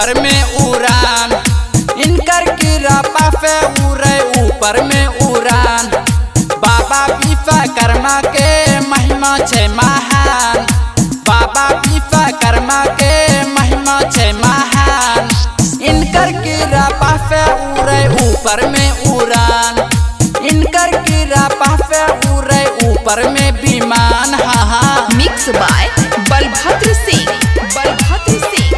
ऊपर में उड़ान, इनकर कृपा पे उड़े ऊपर में उड़ान। बाबा विश्वकर्मा के महिमा छे महान, बाबा विश्वकर्मा के महिमा छे महान। इनकर कृपा पे उड़े ऊपर में उड़ान, इनकर कृपा पे उड़े ऊपर में विमान। हाँ हाँ मिक्स बाय बलभद्र सिंह, बलभद्र सिंह।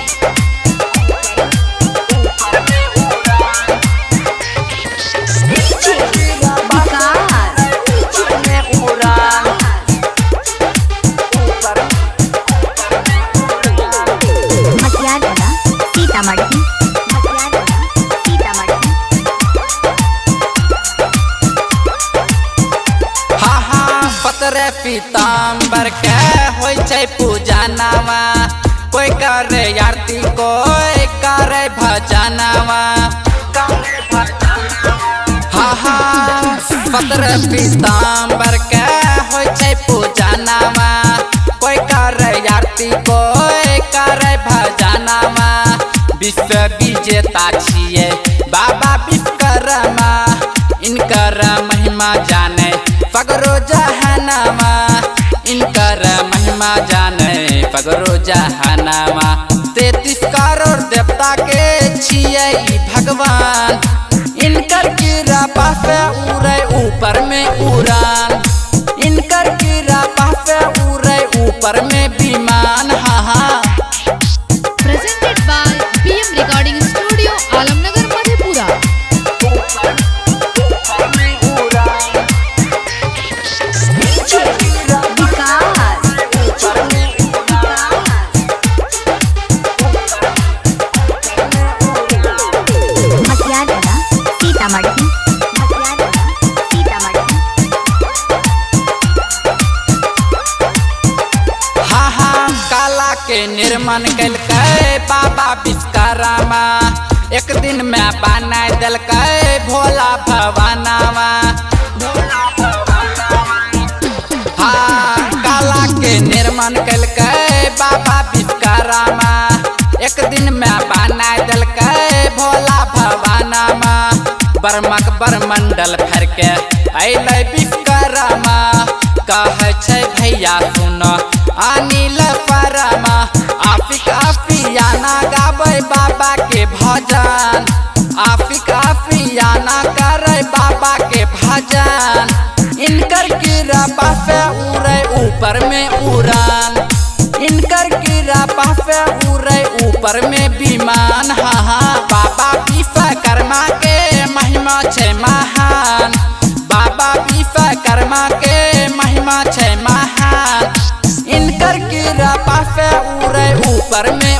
पतरे पीताम्बर के होय छै पूजा नामा, कोई करे आरती कोई करे भजनवा। हाँ हाँ पतरे पीताम्बर के होय छै पूजा नामा, कोई करे आरती कोई करे भजनवा। विश्व विजेता छिए बाबा विश्वकर्मा, इनकर महिमा जाने पगरो जहानामा, इनकर महिमा जाने पगरो जहानामा। 33 करोड़ देवता के छिए भगवान, इनकर कृपा पे उड़े ऊपर में उड़ान, इनकर कृपा पे उड़े ऊपर में विमान। हाँ हाँ presented by BM recording studio Alamnagar Madhepura. के निर्माण कलकै बाबा विश्वकर्मा, एक दिन में बना दिलकै भोला भवनवा। हाँ काला के निर्माण कलकै बाबा विश्वकर्मा, एक दिन में बना दिलकै भोला भवनवा। बर्मक बरमंडल फर के अइलै विश्वकर्मा, कहै छै भैया सुनो अनिल परमा। आफिक आफियाना गाबै बाबा के भजन, आफिक आफियाना करे बाबा के भजन। इनकर कृपा पे उड़े ऊपर में उड़ान, इनकर कृपा पे उड़े ऊपर में विमान। हाँ हाँ बाबा विश्वकर्मा के महिमा छे महान, बाबा विश्वकर्मा के महिमा छे महान। इनकर कृपा पे उड़े ऊपर में